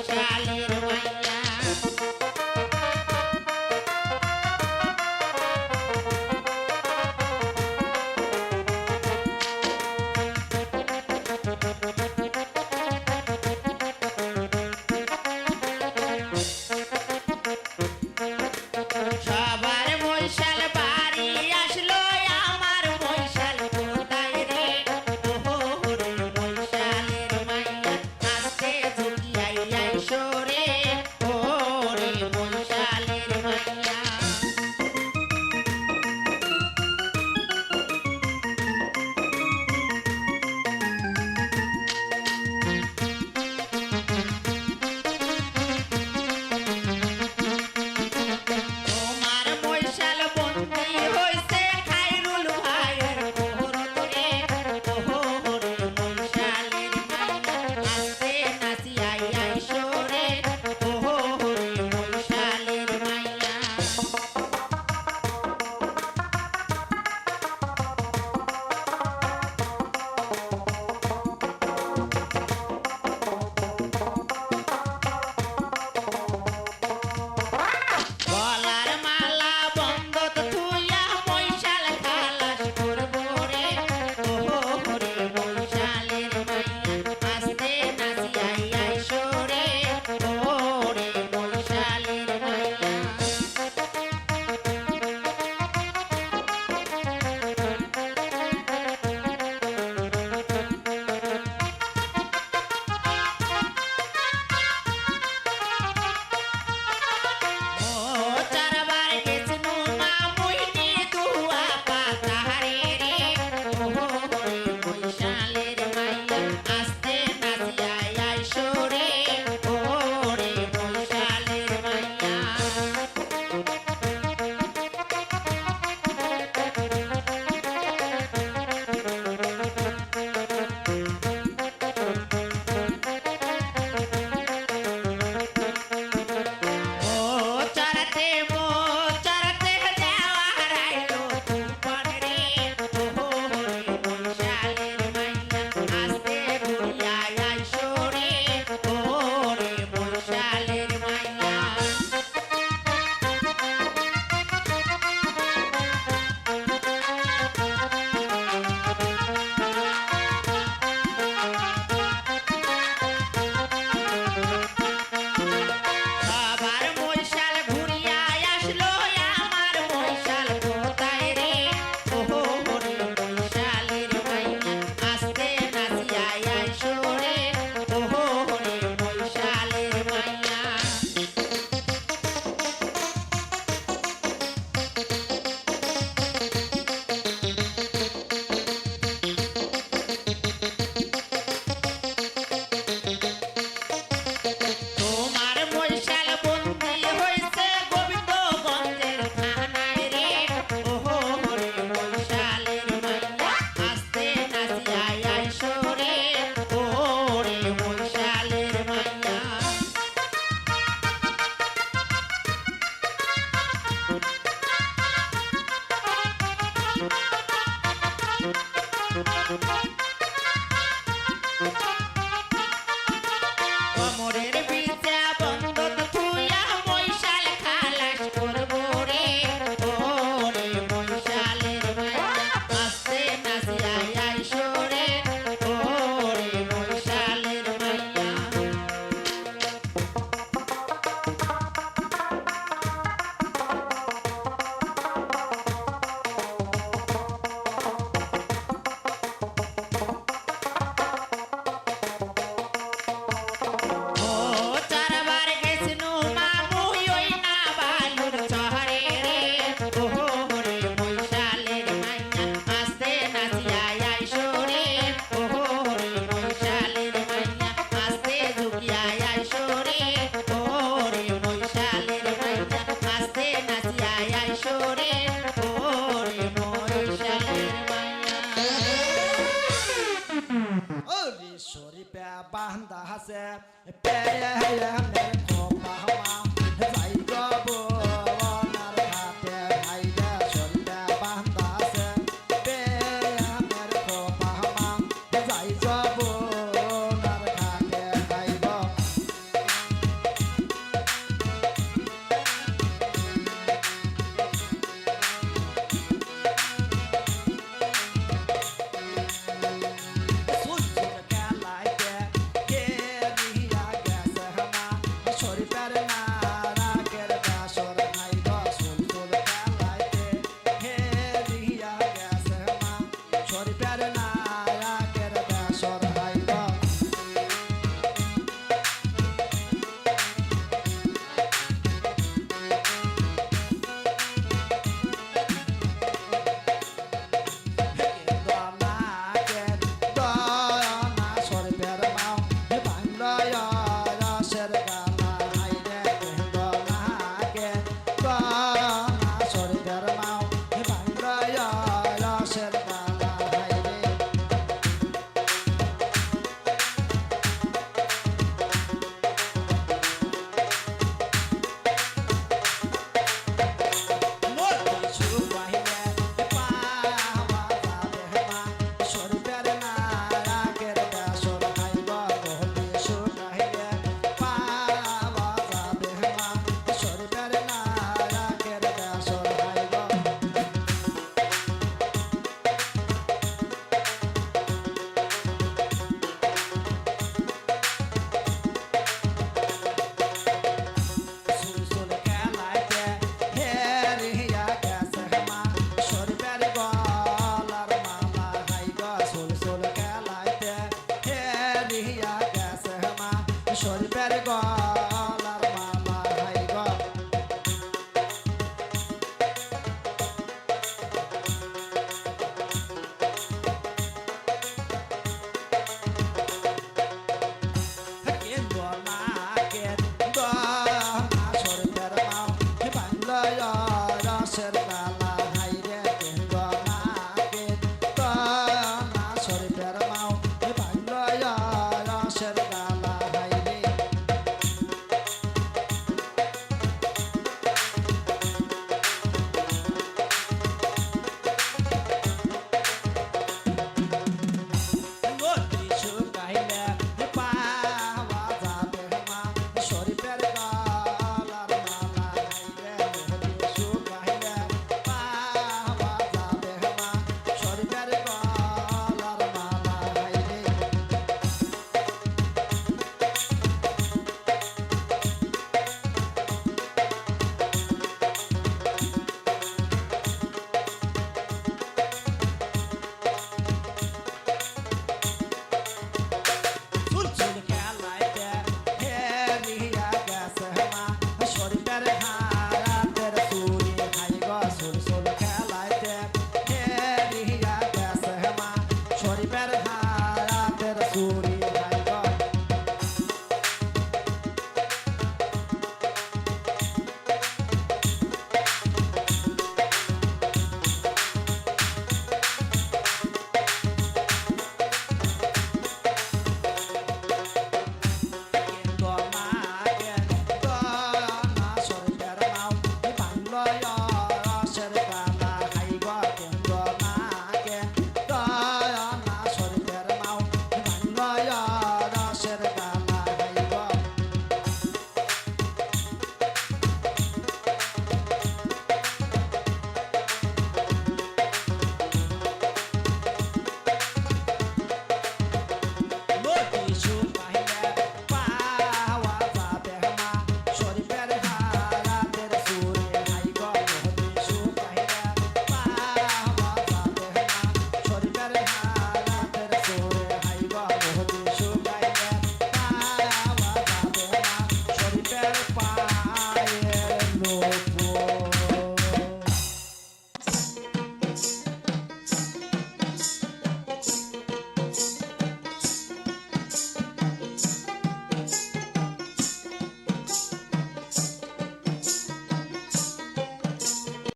বৈশালীর মাইয়া সবার বৈশাল বাড়ি আসলো আমার বৈশাল কোথায় রে ওহো রে বৈশালের মাইয়া আস্তে ঝুঁকিয়াই আইসো রে ও রে বৈশালের মাইয়া তোমার বৈশাল বন্দি হইছে খাইরুল ভাইয়ের কোহরত রে ওহো রে বৈশালের মাইয়া আস্তে নাচিয়াই আইসো রে ওহো রে বৈশালের মাইয়া গলার মালা বন্ধত থুইয়া বৈশাল খালাস করবো রে ওহো রে বৈশালের মাইয়া আস্তে নাচিয়াই আইসো রে ও রে বৈশালের মাইয়া ও চারবার গেছনু মামুই নিয়ে দুয়া পাতাহারে রে ওহো রে বৈশালের মাইয়া আস্তে নাচিয়াই আইসো রে ও রে বৈশালের মাইয়া ও চরতে দেওয়া হারাইলো তুফান রে ওহো রে বৈশালের মাইয়া আস্তে ঘুরিয়াই আইসো রে ও রে বৈশালের মাইয়া সবার বৈশাল ঘুরিয়া আসলো আমার বৈশাল কোথায় রে ওহো রে বৈশালের মাইয়া আস্তে নাচিয়াই আইসো রে ওহো রে বৈশালের মাইয়া তোমার বৈশাল বন্দি হইছে গোবিন্দগঞ্জের থানায় রে ওহো রে বৈশালের মাইয়া আস্তে নাচিয়াই আইসো রে ও রে বৈশালের মাইয়া কোমরের বিছা বন্ধত থুইয়া বৈশাল খালাস করবো রে ও রে বৈশালের মাইয়া আস্তে নাচিয়াই আইসো রে ও রে বৈশালের মাইয়া ও চারবার গেছনু মামুই ওই না বালুর শহরে রে ওহো রে বৈশালের মাইয়া আস্তে নাচিয়াই আইসো রে ওহো রে বৈশালের মাইয়া আস্তে ঝুঁকিয়াই আইসো রে ও রে বৈশালের মাইয়া আস্তে নাচিয়াই আইসো রে ও রে বৈশালের মাইয়া ওরে শরীফে বান্দা হাসে পেয়ে মেরে খোপা মা যাই গব ওনার ঘাটে ভাইয়া শরীফে বান্দা হাসে পেয়ে মেরে খোপা মা যাই গব ওনার ঘাটে ভাইব শরীফের ঘর